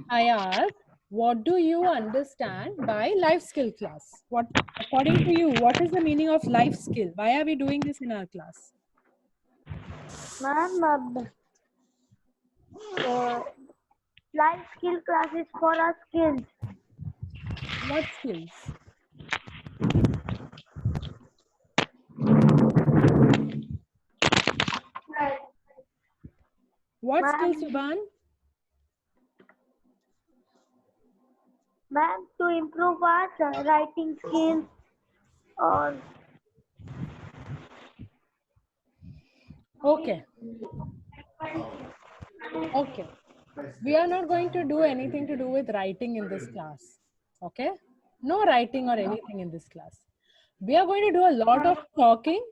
I asked, what do you understand by life skill class? What, according to you, what is the meaning of life skill? Why are we doing this in our class? Ma'am, life skill class is for our skills. What skills? What skills, Ma'am, Subhan? ma'am, to improve our writing skills or Okay. Okay. We are not going to do anything to do with writing in this class. Okay? No writing or anything in this class. We are going to do a lot of talking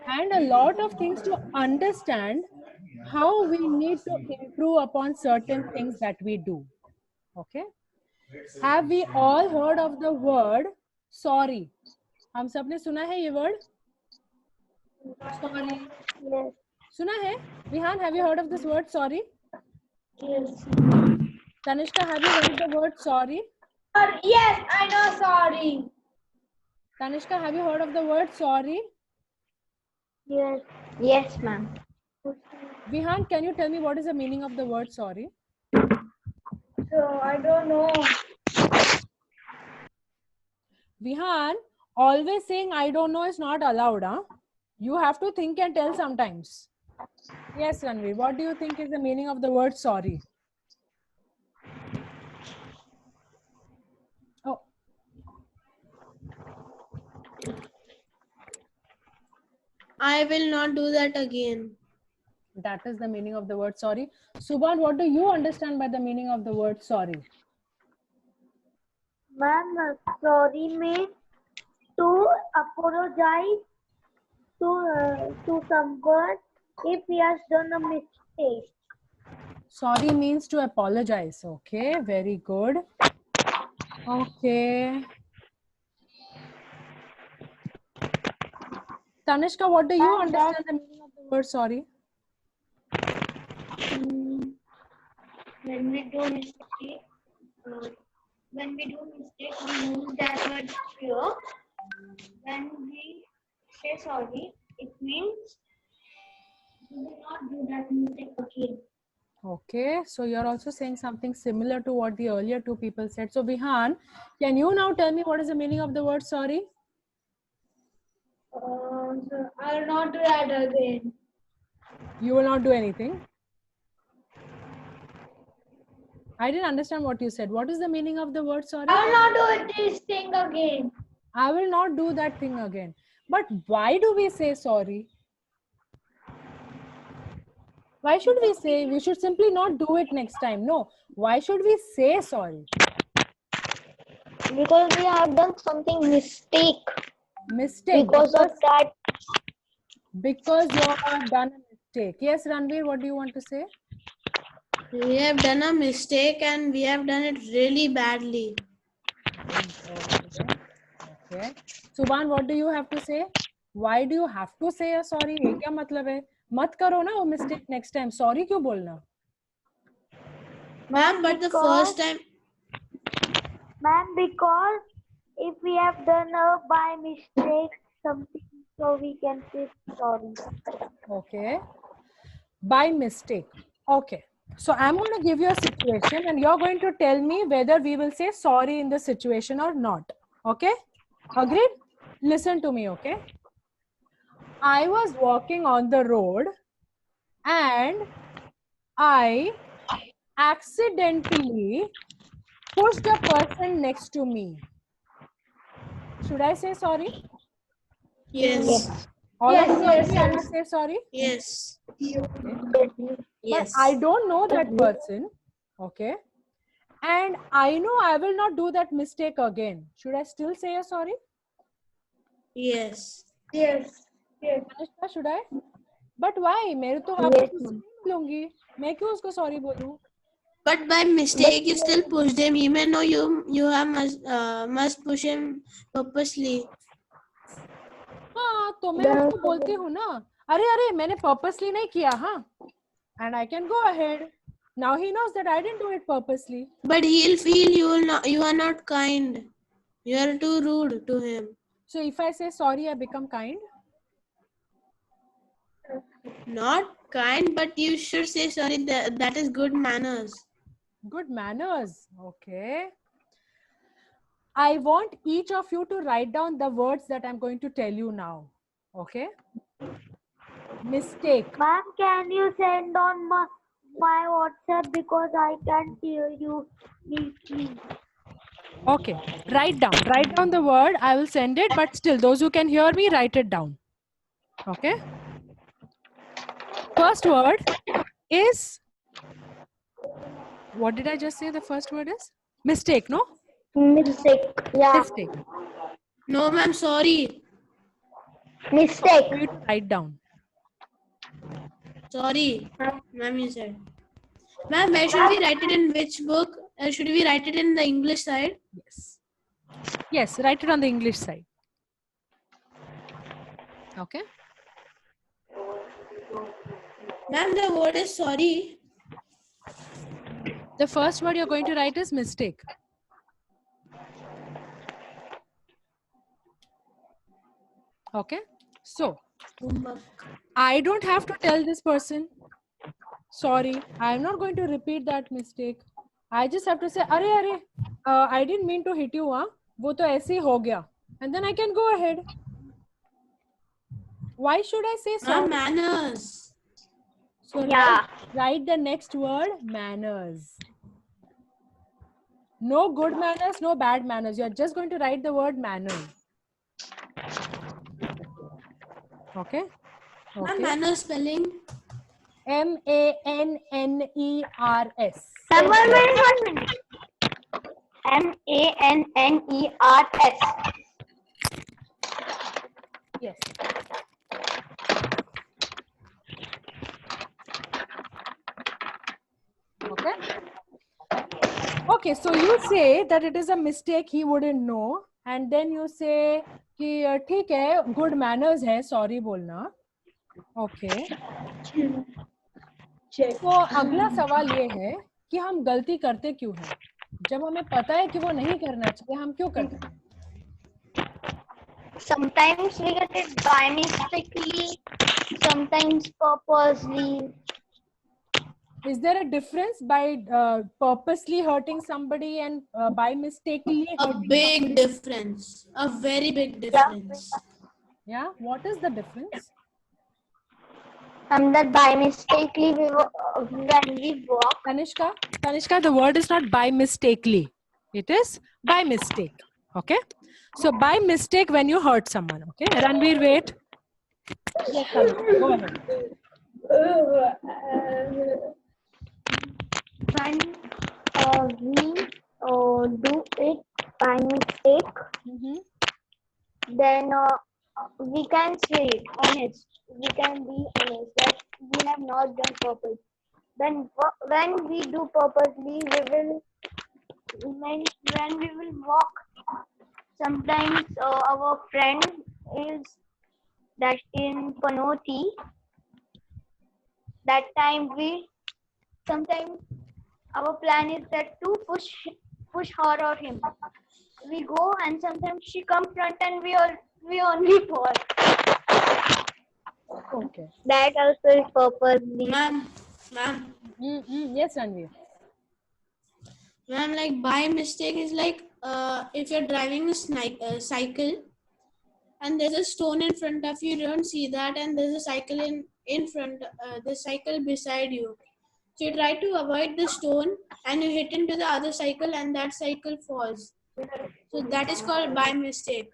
and a lot of things to understand how we need to improve upon certain things that we do. Okay? Have we all heard of the word sorry? हम सबने सुना है ये word? Sorry. yes, सुना है? Vihan, have you heard of this word sorry? yes. Tanishka, have you heard the word sorry? Yes, I know. Sorry. Tanishka, have you heard of the word sorry? Yes. Yes, ma'am. Vihan, can you tell me what is the meaning of the word sorry? So I don't know. Vihan, always saying I don't know is not allowed. Huh? You have to think and tell sometimes. Yes, Ranveer, what do you think is the meaning of the word sorry? Oh, I will not do that again. that is the meaning of the word sorry. Subhan, what do you understand by the meaning of the word sorry? Ma'am, sorry means to apologize to someone if he has done a mistake. Sorry means to apologize. Okay, very good. Okay. Tanishka, what do you understand the meaning of the word sorry? When we do mistake, we use that word here. When we say sorry, it means we will not do that mistake again. Okay, so you're also saying something similar to what the earlier two people said. So Vihan, can you now tell me what is the meaning of the word sorry? So I will not do that again. You will not do anything. I didn't understand what you said. What is the meaning of the word sorry? I will not do this thing again. I will not do that thing again. But why do we say sorry? Why should we say? We should simply not do it next time. No. Why should we say sorry? Because we have done something mistake. Mistake. Because of that, Because you have done a mistake. Yes, Ranveer, what do you want to say? We have done a mistake and we have done it really badly. Okay. Okay. Subhan, what do you have to say? Why do you have to say a sorry? ये क्या मतलब है? मत करो ना वो mistake next time. Sorry क्यों बोलना? Ma'am, but the first time. ma'am, because if we have done by mistake something, so we can say sorry. Okay. By mistake. Okay. So I'm going to give you a situation and you're going to tell me whether we will say sorry in the situation or not. Okay? Agreed? Listen to me, okay? I was walking on the road and I accidentally pushed a person next to me. Should I say sorry? Yes. All of you Yes, agree I must say sorry? Yes. But I don't know that person, okay? And I know I will not do that mistake again. Should I still say a sorry? Yes. Yes. Anushka, should I? But why? मेरे तो वापस उससे नहीं मिलूंगी. मैं क्यों उसको sorry बोलूं? But by mistake, you still pushed him, even though you have must push him purposely. हाँ, तो मैं उसको बोलती हूँ ना. अरे मैंने purposely नहीं किया हाँ. And I can go ahead. Now he knows that I didn't do it purposely. But he'll feel you are not kind. You are too rude to him. So if I say sorry, I become kind. Not kind, but you should say sorry. That is good manners. Good manners. Okay. I want each of you to write down the words that I'm going to tell you now. Okay. Mistake. Ma'am, can you send on my WhatsApp because I can't hear you neatly. Okay. Write down the word. I will send it, but still, those who can hear me, write it down. Okay. First word is, what did I just say? The first word is mistake, no? Mistake. Yeah. Mistake. No, ma'am, sorry. Mistake. For you to write down. Sorry. Ma'am, you said. Ma'am, where should we write it in which book? Should we write it in the English side? Yes. Yes, write it on the English side. Okay. Ma'am, the word is sorry. The first word you're going to write is mistake. Okay. So, I don't have to tell this person, sorry, I'm not going to repeat that mistake. I just have to say, Are, I didn't mean to hit you, huh? वो तो ऐसे ही हो गया. And then I can go ahead. Why should I say sorry? Ma'am, manners. So Yeah. write the next word, manners. No good manners, no bad manners. You're just going to write the word manners. Okay. Ma'am, manners spelling. M-A-N-N-E-R-S. Ma'am, 1 minute. MANNERS. Yes. Okay. Okay, so you say that it is a mistake, he wouldn't know, and then you say कि ठीक है, good manners है, sorry बोलना. Okay. तो अगला सवाल ये है कि हम गलती करते क्यों हैं? जब हमें पता है कि वो नहीं करना चाहिए, हम क्यों करते हैं? Sometimes we get it by mistakenly, sometimes purposely. Is there a difference by purposely hurting somebody and by mistakenly A hurting big somebody? difference. A very big difference. Yeah, what is the difference? That by mistakenly when we walk. Tanishka, the word is not by mistakenly. It is by mistake. Okay. So by mistake when you hurt someone. Okay. Ranveer, wait. Yes, Tanishka, go ahead. When we do it by mistake, then we can say it honest. We can be honest that we have not done purpose. Then when we do purposely, when we will walk. Sometimes our friend is that in Panoti. That time sometimes our plan is that to push her or him. We go and sometimes she come front and we only fall. Okay. That also is purposely. Ma'am. Yes, Ranveer. Ma'am, like by mistake is like if you're driving a cycle and there's a stone in front of you, you don't see that, and there's a cycle in front, the cycle beside you. So you try to avoid the stone and you hit into the other cycle and that cycle falls. So that is called by mistake.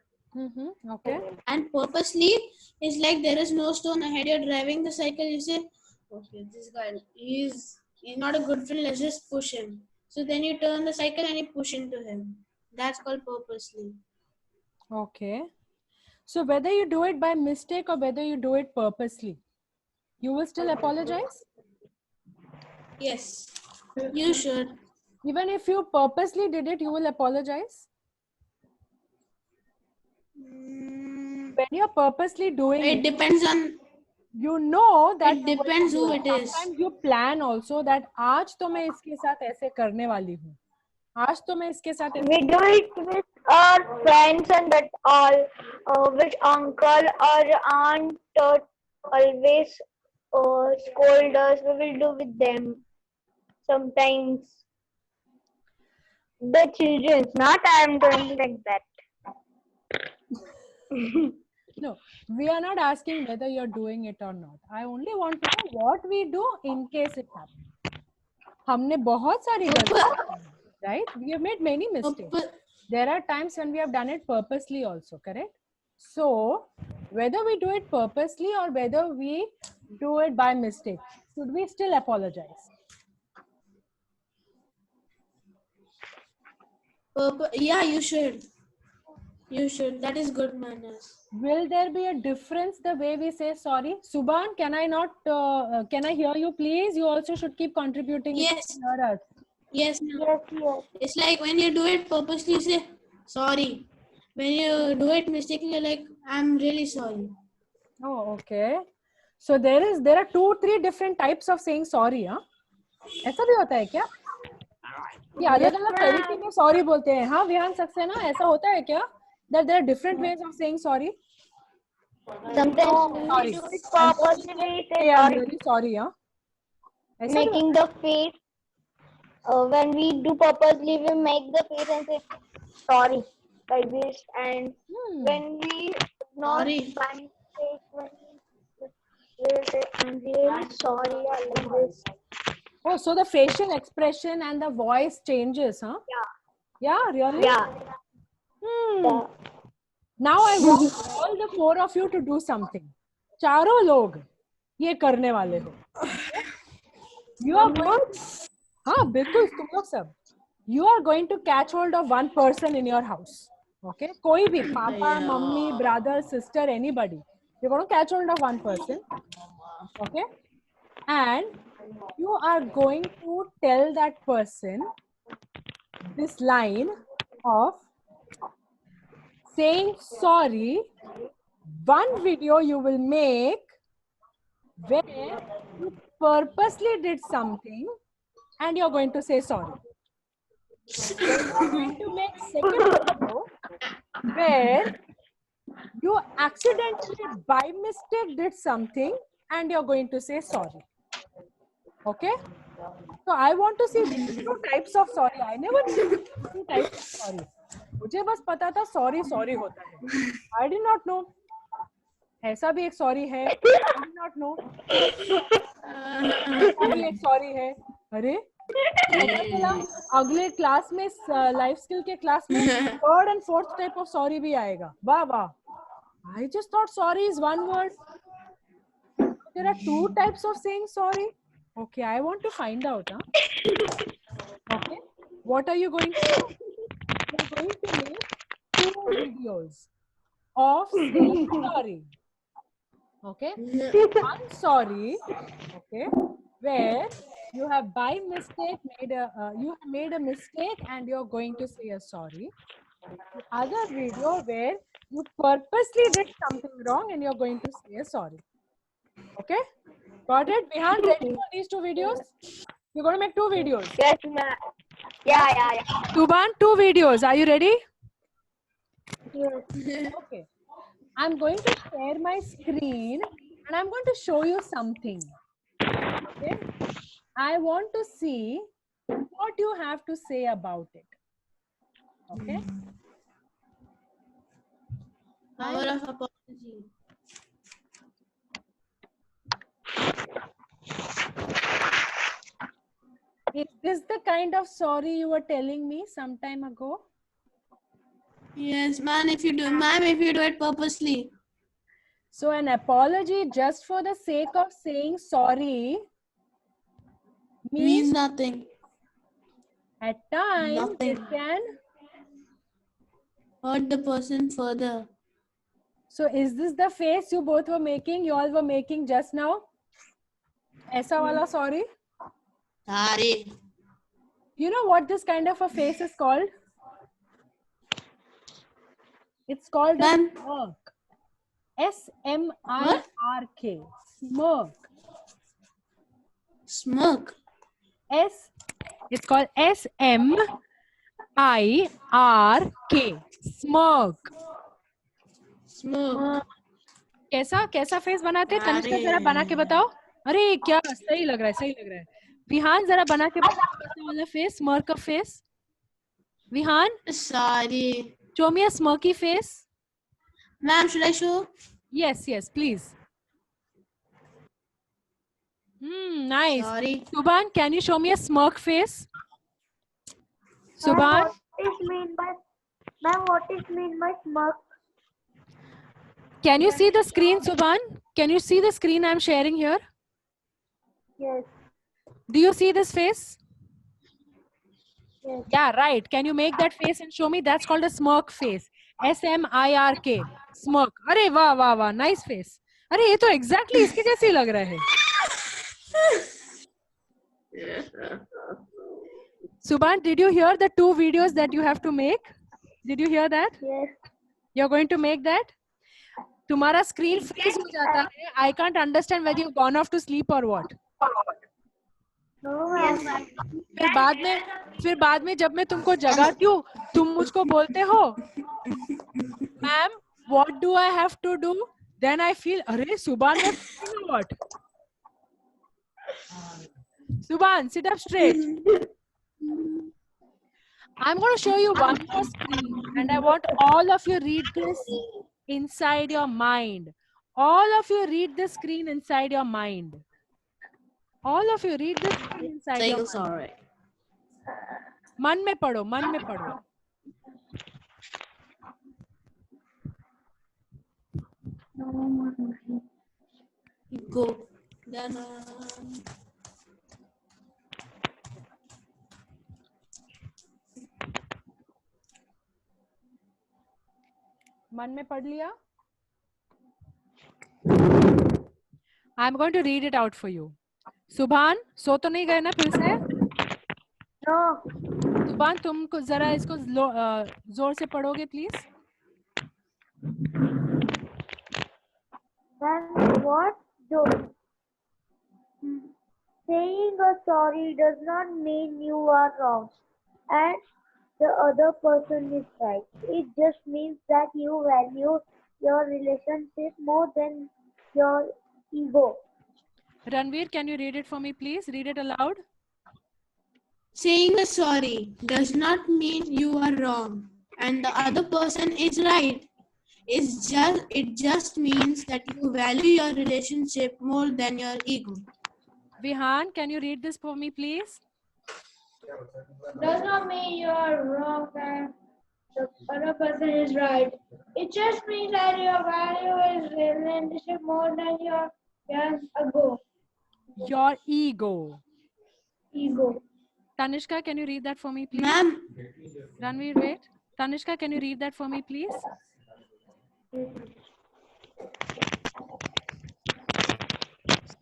Okay. And purposely is like there is no stone ahead, you're driving the cycle, you say, okay, this guy, he's not a good friend, let's just push him. So then you turn the cycle and you push into him. That's called purposely. Okay. So whether you do it by mistake or whether you do it purposely, you will still apologize? Yes, you should. Even if you purposely did it, you will apologize? When you're purposely doing It depends on you know that It depends who it is. sometimes you plan also that आज तो मैं इसके साथ ऐसे करने वाली हूँ, आज तो मैं इसके साथ ऐसे We do it with our friends and that all, which uncle or aunt always scold us. We will do with them. Sometimes the children, not I am doing like that. No, we are not asking whether you're doing it or not. I only want to know what we do in case it happens. हमने बहुत सारी गलतियाँ की हैं, right? We have made many mistakes. There are times when we have done it purposely also, correct? So, whether we do it purposely or whether we do it by mistake, should we still apologize? Yeah, you should. You should. That is good manners. Will there be a difference the way we say sorry? Subhan, can I hear you please? You also should keep contributing. Yes. Hear us. Yes, ma'am. Yes, yes. It's like when you do it purposely, you say sorry. When you do it mistakenly, you're like, I'm really sorry. Oh, okay. So there are 2-3 different types of saying sorry, हाँ? ऐसा भी होता है क्या? ये अलग-अलग तरीके में sorry बोलते हैं, हाँ विहान सक्सेना ऐसा होता है क्या? That there are different ways of saying sorry. Sometimes Sorry. we do it purposely. We say Hey, I'm sorry. really sorry, हाँ? ऐसा भी Making the face. When we do purposely, we make the face and say sorry like this. And when we not Sorry. by mistake, when we say I'm really sorry like this. Oh, so the facial expression and the voice changes, huh? Yeah. Yeah, really? Yeah. Yeah. Now I want all the 4 of you to do something. चारों लोग ये करने वाले हो. You are going. हाँ बिल्कुल तुम लोग सब. You are going to catch hold of one person in your house. Okay? कोई भी पापा, mummy, brother, sister, anybody. You're going to catch hold of one person. Okay? And you are going to tell that person this line of saying sorry. One video you will make where you purposely did something and you're going to say sorry. Then you're going to make second video where you accidentally by mistake did something and you're going to say sorry. Okay? So I want to see these 2 types of sorry. I never knew 2 types of sorry. मुझे बस पता था sorry होता है. I did not know. ऐसा भी एक sorry है. I did not know. ऐसा भी एक sorry है. अरे पता चला अगले क्लास में लाइफ स्किल के क्लास में 3rd and 4th type of sorry भी आएगा. वाह वाह. I just thought sorry is one word. There are 2 types of saying sorry. Okay, I want to find out. Huh? Okay, what are you going to do? You're going to make 2 videos of saying sorry. Okay, one sorry. Okay, where you have by mistake made a mistake and you're going to say a sorry. The other video where you purposely did something wrong and you're going to say a sorry. Okay, got it? Vihan, ready for these 2 videos? You're going to make 2 videos. Yes, ma'am. Yeah. Tuban, 2 videos. Are you ready? Yes. Okay. I'm going to share my screen and I'm going to show you something. Okay. I want to see what you have to say about it. Okay. Power of apology. Is this the kind of sorry you were telling me some time ago? Yes, ma'am. If you do it purposely. So an apology just for the sake of saying sorry Means nothing. at times Nothing. it can. Hurt the person further. So is this the face you both were making? You all were making just now? Aisa wala sorry? Sorry. You know what this kind of a face is called? It's called a Ma'am. smirk. S-M-I-R-K. Smirk. Smirk. It's called S-M-I-R-K. Smirk. Smirk. कैसा face बनाते हैं? तनिष्का जरा बना के बताओ. अरे क्या सही लग रहा है. विहान जरा बना के बताओ कैसा वाला फेस, स्mirk का face. Vihaan, Sorry. show me a smirky face. Ma'am, should I show? Yes, please. Nice. Sorry. Subhan, can you show me a smirk face? Subhan, What is mean by smirk? can you see the screen, Subhan? Can you see the screen I'm sharing here? Yes. Do you see this face? Yes. Yeah, right. Can you make that face and show me? That's called a smirk face. S-M-I-R-K. Smirk. अरे वाह. Nice face. अरे ये तो exactly इसके जैसे ही लग रहा है. Subhan, did you hear the 2 videos that you have to make? Did you hear that? Yes. You're going to make that? तुम्हारा screen freeze हो जाता है. I can't understand whether you've gone off to sleep or what. No, ma'am. फिर बाद में जब मैं तुमको जगाती हूँ, तुम मुझको बोलते हो, ma'am, what do I have to do? Then I feel, अरे Subhan, what? Subhan, sit up straight. I'm going to show you one more screen, and I want all of you read this inside your mind. All of you read this screen inside your mind. All of you read this screen inside your mind. Sorry. मन में पढ़ो. Go. Then, मन में पढ़ लिया? I'm going to read it out for you. सुभान, सो तो नहीं गए ना फिर से? No. सुभान, तुम जरा इसको जोर से पढ़ोगे please? Then what? Do? Saying a sorry does not mean you are wrong and the other person is right. It just means that you value your relationship more than your ego. Ranveer, can you read it for me, please? Read it aloud. saying a sorry does not mean you are wrong and the other person is right. It just means that you value your relationship more than your ego. Vihan, can you read this for me, please? Does not mean you are wrong and the other person is right. It just means that you value his relationship more than your ego. Your ego. Ego. Tanishka, can you read that for me, please? Ma'am. Ranveer, wait. Tanishka, can you read that for me, please?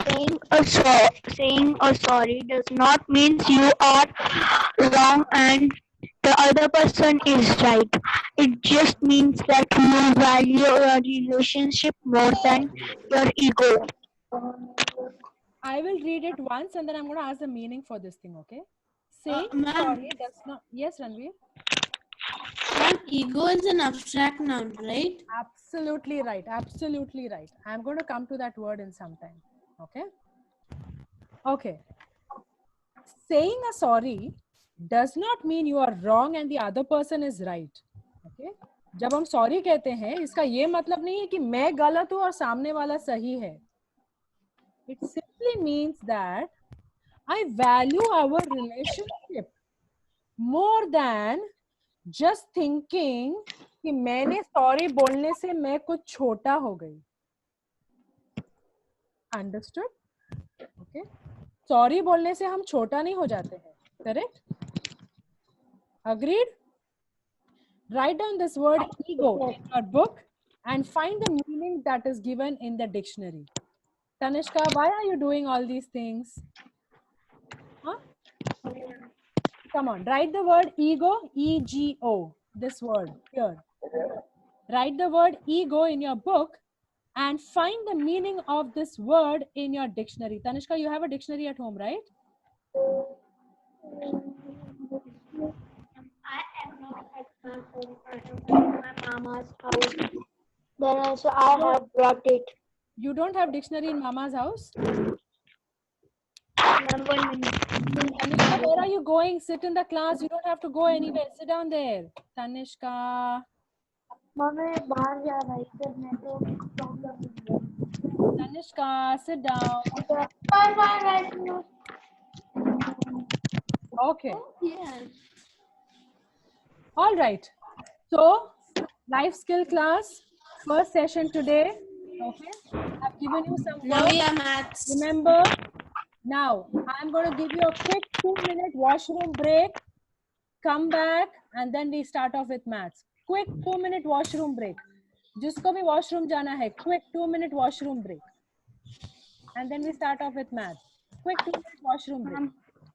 Saying a sorry does not mean you are wrong and the other person is right. It just means that you value your relationship more than your ego. I will read it once and then I'm going to ask the meaning for this thing, okay? Saying Ma'am. sorry does not... Yes, Ranveer? Ma'am, ego is an abstract noun, right? Absolutely right. Absolutely right. I'm going to come to that word in some time. Okay? Okay. Saying a sorry does not mean you are wrong and the other person is right. Okay? जब हम sorry कहते हैं, इसका ये मतलब नहीं है कि मैं गलत हूँ और सामने वाला सही है. It simply means that I value our relationship more than just thinking कि मैंने sorry बोलने से मैं कुछ छोटा हो गई. Understood? Okay. Sorry बोलने से हम छोटा नहीं हो जाते हैं. Correct? Agreed? Write down this word ego in your book and find the meaning that is given in the dictionary. Tanishka, why are you doing all these things? Huh? Come on, write the word ego, E-G-O, this word here. Write the word ego in your book and find the meaning of this word in your dictionary. Tanishka, you have a dictionary at home, right? I am not at my home. I am at my mama's house. Then also I have brought it. You don't have dictionary in mama's house? Ma'am, 1 minute. Tanishka, where are you going? Sit in the class. You don't have to go anywhere. Sit down there. Tanishka. Mummy बाहर जा रहा है इधर network problem है Tanishka, sit down. Okay. Yes. All right. So, life skill class, first session today. Okay. I've given you some Now work. we are maths. Remember, now I'm going to give you a quick 2-minute washroom break. Come back and then we start off with maths. Quick 2-minute washroom break. जिसको भी washroom जाना है, quick 2-minute washroom break. And then we start off with maths. Quick 2-minute washroom break.